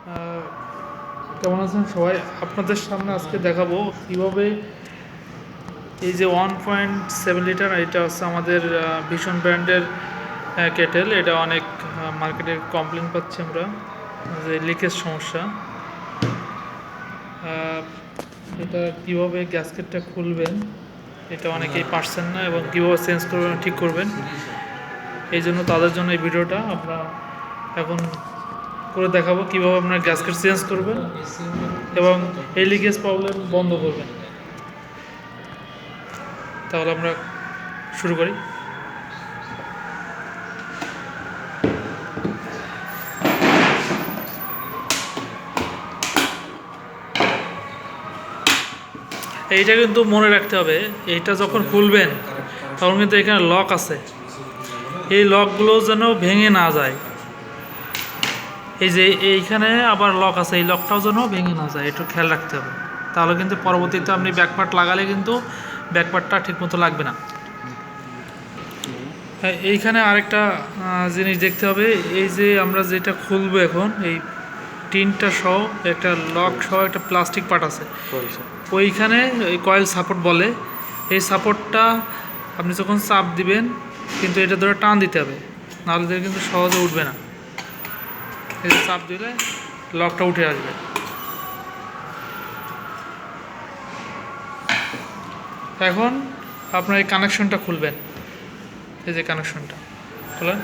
কেমন আছেন সবাই? আপনাদের সামনে আজকে দেখাবো কীভাবে এই যে 1.7 লিটার, এটা হচ্ছে আমাদের ভীষণ ব্র্যান্ডের কেটেল। এটা অনেক মার্কেটে কমপ্লেন পাচ্ছি আমরা যে লিকেজ সমস্যা। এটা কীভাবে গ্যাসকেটটা খুলবেন এটা অনেকেই পারছেন না, এবং কীভাবে চেঞ্জ করবেন, ঠিক করবেন, এই জন্য তাদের জন্য এই ভিডিওটা আমরা এখন করে দেখাবো কীভাবে আপনার গ্যাসকেট চেঞ্জ করবেন এবং এই লিকেজ প্রবলেম বন্ধ করবেন। তাহলে আমরা শুরু করি। এইটা কিন্তু মনে রাখতে হবে, এইটা যখন খুলবেন তখন কিন্তু এখানে লক আছে, এই লকগুলো যেন ভেঙে না যায়। এই যে এইখানে আবার লক আছে, এই লকটাও যেন ভেঙে না যায়, একটু খেয়াল রাখতে হবে। তাহলে কিন্তু পরবর্তীতে আপনি ব্যাকপার্ট লাগালে কিন্তু ব্যাকপার্টটা ঠিকমতো লাগবে না। হ্যাঁ, এইখানে আরেকটা জিনিস দেখতে হবে, এই যে আমরা যেটা খুলবো এখন, এই টিনটা সহ একটা লক সহ একটা প্লাস্টিক পার্ট আছে, ওইখানে এই কয়েল সাপোর্ট বলে, এই সাপোর্টটা আপনি যখন চাপ দিবেন কিন্তু এটা ধরে টান দিতে হবে, নাহলে ধরে কিন্তু সহজে উঠবে না। এই যে চাপ দিলে লকটা উঠে আসবে। এখন আপনার এই কানেকশনটা খুলবেন, এই যে কানেকশনটা খোলেন।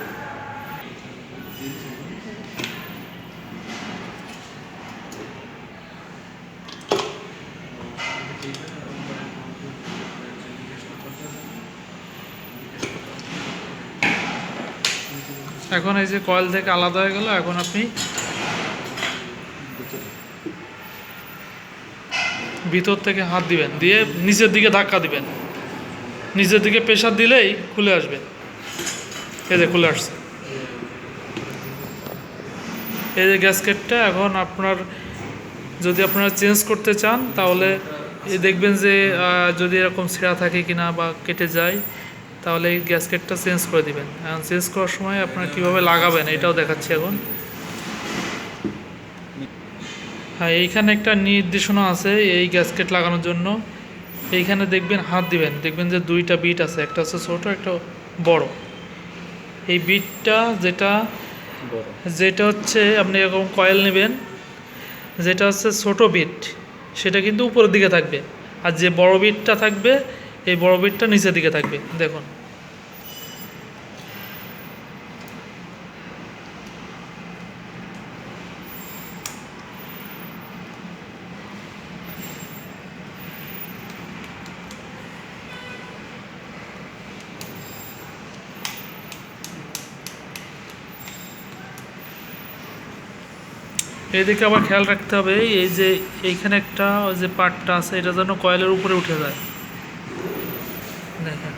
এখন এই যে কয়েল থেকে আলাদা হয়ে গেল, এখন আপনি ভিতর থেকে হাত দিবেন, দিয়ে নিচের দিকে ধাক্কা দিবেন, নিচের দিকে প্রেসার দিলেই খুলে আসবে। এই যে খুলে আসছে, এই যে গ্যাসকেটটা। এখন আপনার যদি আপনারা চেঞ্জ করতে চান তাহলে দেখবেন যে যদি এরকম ছেঁড়া থাকে কিনা বা কেটে যায়, তাহলে এই গ্যাসকেটটা চেঞ্জ করে দিবেন। এখন চেঞ্জ করার সময় আপনারা কীভাবে লাগাবেন এটাও দেখাচ্ছি এখন। হ্যাঁ, এইখানে একটা নির্দেশনা আছে এই গ্যাসকেট লাগানোর জন্য। এইখানে দেখবেন হাত দিবেন, দেখবেন যে দুইটা বিট আছে, একটা হচ্ছে ছোটো, একটা বড়। এই বিটটা যেটা যেটা হচ্ছে আপনি এরকম কয়েল নেবেন, যেটা হচ্ছে ছোটো বিট সেটা কিন্তু উপরের দিকে থাকবে, আর যে বড় বিটটা থাকবে এই বড় বিটটা নিচের দিকে থাকবে। দেখুন, এইদিকে আবার খেয়াল রাখতে হবে, এই যে এইখানে একটা ওই যে পার্টটা আছে এটা যেন কয়েলের উপরে উঠে যায়। দেখেন,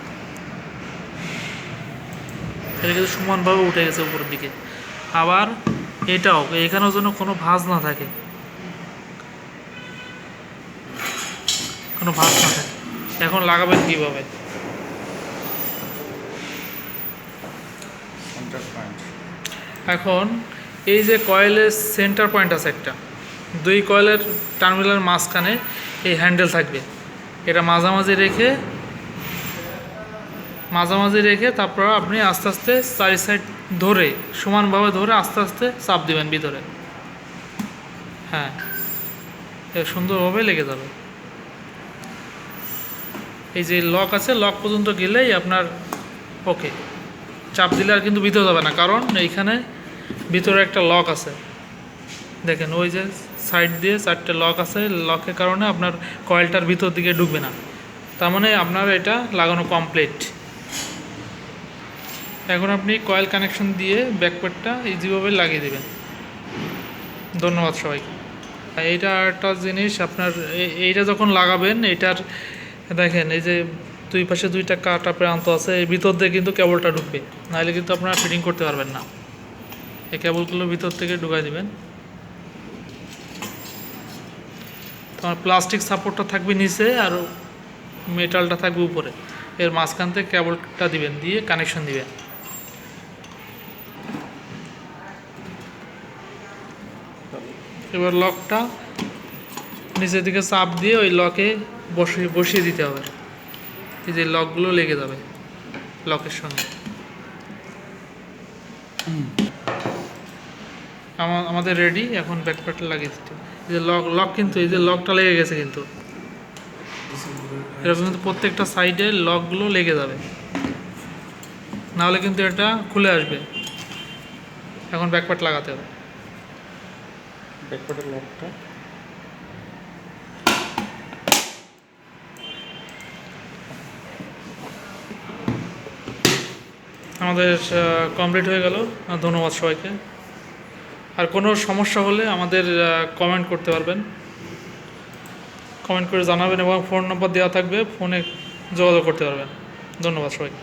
এটা কিন্তু সমানভাবে উঠে গেছে উপরের দিকে। আবার এটাও, এখানেও যেন কোনো ভাঁজ না থাকে, কোনো ভাঁজ না থাকে। এখন লাগাবেন কীভাবে? এখন এই যে কয়েলের সেন্টার পয়েন্ট আছে একটা, দুই কয়েলের টার্মিনালের মাঝখানে এই হ্যান্ডেল থাকবে, এটা মাঝামাঝি রেখে তারপর আপনি আস্তে আস্তে চারি সাইড ধরে সমানভাবে ধরে আস্তে আস্তে চাপ দিবেন ভিতরে। হ্যাঁ, সুন্দরভাবে লেগে যাবে। এই যে লক আছে, লক পর্যন্ত গেলেই আপনার ওকে। চাপ দিলে আর কিন্তু ভিতরে যাবে না, কারণ এইখানে ভিতরে একটা লক আছে। দেখেন ওই যে সাইড দিয়ে 4টে লক আছে, লকের কারণে আপনার কয়েলটার ভিতর দিকে ঢুকবে না। তার মানে আপনার এটা লাগানো কমপ্লিট। এখন আপনি কয়েল কানেকশন দিয়ে ব্যাকপ্যাডটা ইজিভাবে লাগিয়ে দেবেন। ধন্যবাদ সবাইকে। এইটা একটা জিনিস, আপনার এইটা যখন লাগাবেন, এটার দেখেন এই যে দুই পাশে দুইটা কাটা প্রান্ত আছে, এর ভিতর দিয়ে কিন্তু কেবলটা ঢুকবে, নাহলে কিন্তু আপনারা ফিটিং করতে পারবেন না। এই কেবলগুলো ভিতর থেকে ঢুকাই দেবেন। তোমার প্লাস্টিক সাপোর্টটা থাকবে নিচে আর মেটালটা থাকবে উপরে, এর মাঝখান থেকে কেবলটা দিবেন, দিয়ে কানেকশন দিবেন। এবার লকটা নিচের দিকে চাপ দিয়ে ওই লকে বসিয়ে দিতে হবে। এই যে লকগুলো লেগে যাবে লকের সঙ্গে। আমাদের রেডি। এখন ব্যাকপ্যাকটা লাগিয়ে দিতে হবে। এই যে লক কিন্তু এই যে লকটা লেগে গেছে কিন্তু এরকম কিন্তু প্রত্যেকটা সাইডে লকগুলো লেগে যাবে, নাহলে কিন্তু এটা খুলে আসবে। এখন ব্যাকপ্যাক লাগাতে হবে। ব্যাকপ্যাকের লকটা আমাদের কমপ্লিট হয়ে গেল। ধন্যবাদ সবাইকে। আর কোনো সমস্যা হলে আমাদের কমেন্ট করতে পারবেন, কমেন্ট করে জানাবেন এবং ফোন নম্বর দেওয়া থাকবে, ফোনে যোগাযোগ করতে পারবেন। ধন্যবাদ সবাইকে।